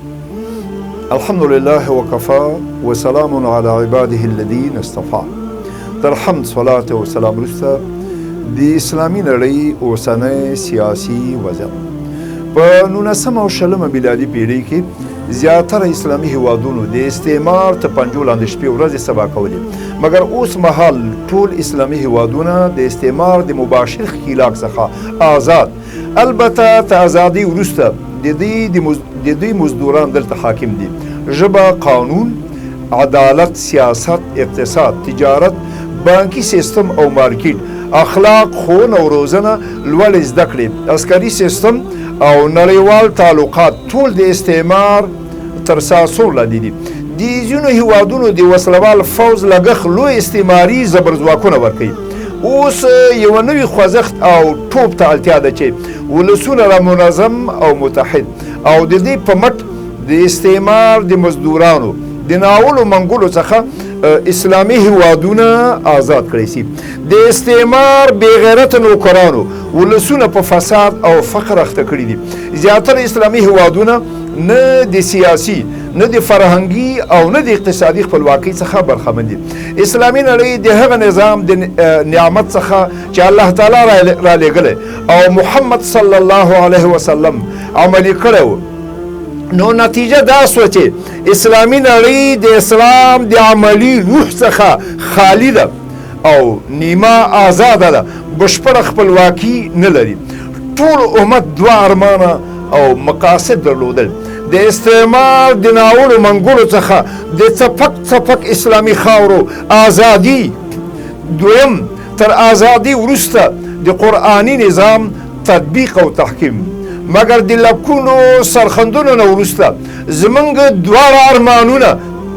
الحمد لله وكفى وسلام على عباده الذين اصطفى. در حمد صلات و سلام رسته د اسلامي نړۍ اوسنی سیاسي وضع په 19 او 20 میلادي پیړۍ کې زیاتره اسلامي هیوادونو د استعمار تر پنجو لاندې شپې ورځې سبا کولې، مګر اوس مهال ټول اسلامي هیوادونه د استعمار د مباشر ښکیلاک څخه آزاد. البته تر ازادۍ وروسته د دوی مزدوران دلته حاکم دي. ژبه، قانون، عدالت، سیاست، اقتصاد، تجارت، بانکي سیستم او مارکیټ، اخلاق، ښوونه او روزنه، لوړې زده کړې، عسکري سیستم او نړیوال تعلقات ټول د استعمار تر ساسور لاندې دي. د ځینو هیوادونو د وسلوال فوز لګښت لوی استعماري زبرځواکونه ورکوي. اوس یوه نوي خوځښت او ټوپ ته اړتیا ده چې ولسونه را منظم او متحد او د دې په مټ د استعمار د مزدورانو د ناولو منګولو څخه اسلامي هیوادونه آزاد کړی سي. د استعمار بېغیرته نوکرانو ولسونه په فساد او فقر اخته کړي دي. زیاتره اسلامي هیوادونه نه د سیاسي، نه د فرهنګي او نه د اقتصادي خپلواکۍ څخه برخمن دي. اسلامي نړۍ د هغه نظام د نعمت څخه چې الله تعالی را لېږلی او محمد صلی الله علیه وسلم عملي کړی و، نو نتیجه دا سوه چې اسلامي نړۍ د اسلام د عملي روح څخه خالی ده او نیمه آزاده ده، بشپړه خپلواکي نه لري. ټول امت دوه ارمانه او مقاصد درلودل: د استعمار د ناولو منګولو څخه د څپک څپک اسلامي خاورو آزادي، دویم تر آزادي وروسته د قرآني نظام تطبیق او تحکیم. مګر د لکونو سرخندونو نه وروسته زمونږ دواړه ارمانونه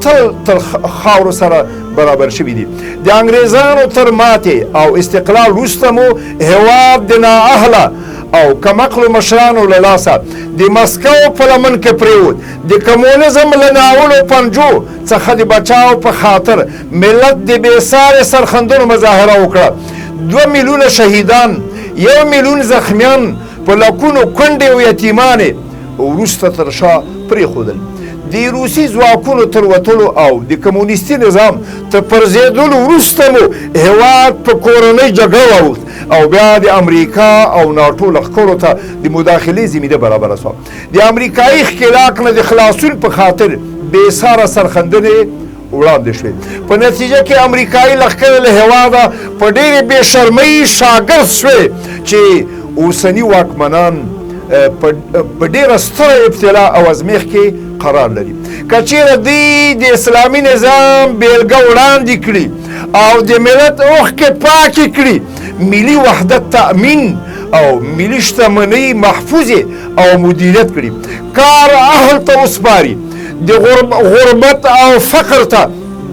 تل تر خاورو سره برابر شوي دي. د انګریزانو تر ماتې او استقلال وروسته مو هېواد د نااهله او کمعقلو مشرانو له لاسه د مسکو په لمن کې پرېوت. د کمونیزم له ناولو پنجو څخه د بچاو په خاطر ملت د بېسارې سرخندونو مظاهره وکړه. 2 میلیونه شهیدان، 1 میلیون زخمیان، په لکونو کونډې او یتیمانې وروسته تر شا پرېښودل. د روسي ځواکونو تر وتلو او د کمونیستي نظام تر پرځېدلو وروسته مو هېواد په کورنۍ جګړه واوښت او بیا د امریکا او ناټو لښکرو ته د مداخلې زمینه برابره شوه. د امریکایي ښکېلاک نه د خلاصون په خاطر بېساره سرخندنې وړاندې شوې. په نتیجه کې امریکایي لښکرې له هېواده په ډېرې بېشرمۍ شاګرد شوې چې اوسني واکمنان په ډېره ستره ابتلا او ازمیښت کې قرار لري. که چېرې دوی د اسلامي نظام بیلګه وړاندې کړي او د ملت اوښکې پاکې کړي، ملي وحدت تأمین او ملي شتمنۍ محفوظې او مدیریت کړي، کار اهل ته وسپاري، د غربت او فقر ته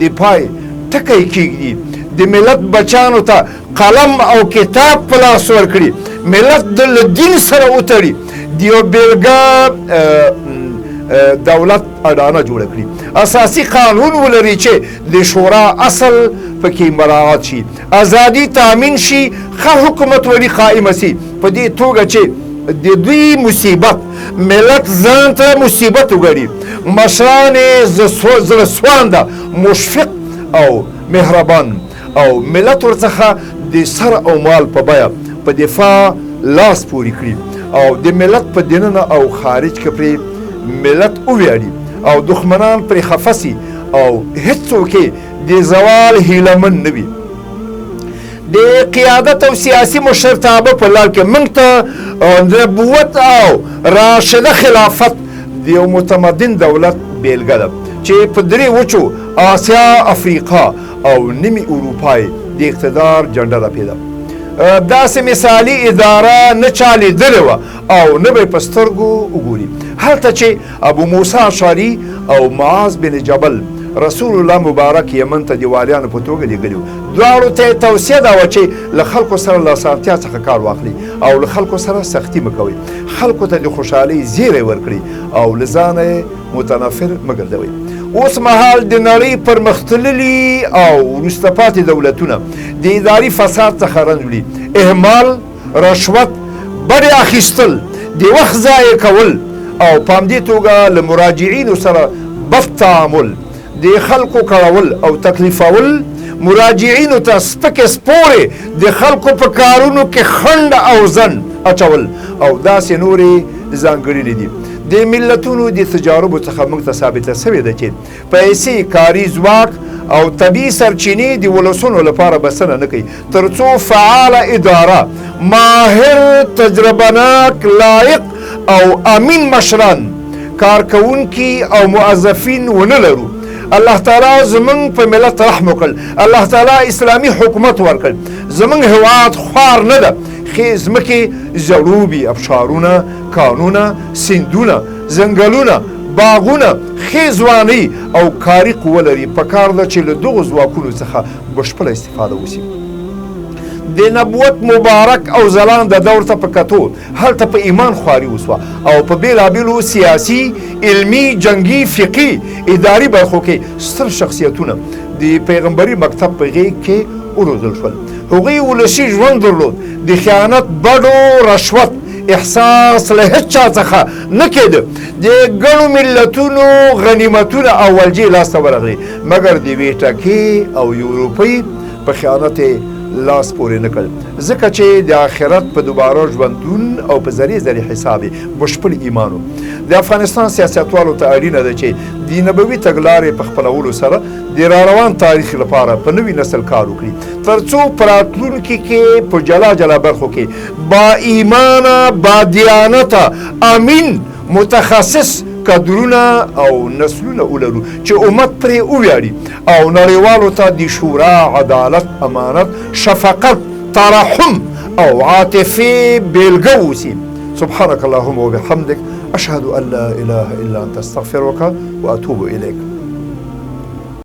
د پای ټکی کېږدي، د ملت بچانو ته قلم او کتاب په لاس ورکړي، ملت له دین سره وتړي، د یو بیلګه دولت اډانه جوړه کړي، اساسي قانون ولري چې د شورا اصل پکې مراعات شي، ازادي تامین شي، ښه حکومتولي قائمه سي، په دې توګه چې د دوی مصیبت ملت ځان ته مصیبت وګڼي. مشران یې زړه سوانده، مشفق او مهربان او ملت ورڅخه د سر او مال په بیه په دفاع لاس پورې کړي او د ملت په دننه او خارج کې پرې ملت وویاړي او دښمنان پرې خفه سي او هېڅوک یې د زوال هیله من نه وي. د قیادت او سیاسي مشرتابه په لار کې موږ ته نبوت او راشده خلافت د یو متمدن دولت بیلګه ده چې په 3 وچو آسیا، افریقا او نیمې اروپا یې د اقتدار جنډه راپېده. داسې مثالي اداره نه چا لیدلې وه او نه به یې په سترګو وګوري. هلته چې ابو موسی اشعري او معاذ بن جبل رسول الله مبارک یمن ته د والیانو په توګه لېږلي وو. دواړو ته یې توصیه دا وه چې له خلکو سره له اسانتیا څخه کار واخلي او له خلکو سره سختي مه کوئ، خلکو ته د خوشحالۍ زیری ورکړئ او له ځانه یې متنفر مه ګرځوئ. اوس مهال د نړۍ پرمختللي او وروسته پاتې دولتونه د اداري فساد څخه رنځ وړي. اهمال، رشوت، بډې اخیستل، د وخت ضایع کول او په همدې توګه له مراجعینو سره بد تعامل، د خلکو کړول او تکلیفول، مراجعینو ته سپکې سپورې د خلکو په کارونو کې خنډ او زن اچول او داسې نورې ځانګړنې دي. د ملتونو د تجاربو څخه موږ ته ثابته شوې ده چې پیسې، کاري ځواک او طبیعي سرچینې د ولسونو لپاره بسنه نه کوي تر څو فعاله اداره، ماهر، تجربهناک، لایق او امین مشران، کارکوونکي او موظفین ونه لرو. الله تعالی زمونږ په ملت رحم وکړ، الله تعالی اسلامي حکومت ورکړ. زمونږ هېواد خوار نه ده، ښې ځمکې، زړوبي ابشارونه، کانونه، سیندونه، ځنګلونه، باغونه، ښې ځوانۍ او کاري قوه لري. پکار ده چې له دغو ځواکونو څخه بشپړه استفاده وشي. د نبوت مبارک او ځلانده دور ته په کتو هلته په ایمان خواري وسوه او په بېلابېلو سیاسي، علمي، جنګي، فقهي، اداري برخو کې ستر شخصیتونه د پیغمبري مکتب په غېږ کې وروزل شول. هغوی ولسي ژوند درلود، د خیانت، بډو، رشوت احساس له هیڅ چا څخه نه کېده. د ګڼو ملتونو غنیمتونه او ولجې لاسته ورغلې، مګر د یوې ټکې او یوروپۍ په خیانت لاس پورې نه کړ، ځکه چې د آخرت په دوباره ژوندون او په ذرې ذرې حساب بشپړ ایمان و. د افغانستان سیاستوالو ته اړینه ده چې د نبوي تګلارې په خپلولو سره د راروان تاریخ لپاره په نوي نسل کار وکړي، تر څو په راتلونکي کې په جلا جلا برخو کې با ایمانه، با دیانته، امین، متخصص کادرونه او نسلونه ولرو چې امت پرې وویاړي او نړیوالو ته د شورا، عدالت، امانت، شفقت، ترحم او عاطفې بیلګه اوسي. سبحانك اللهم وبحمدك، اشهد ان لا اله الا انت، استغفرك واتوب اليك.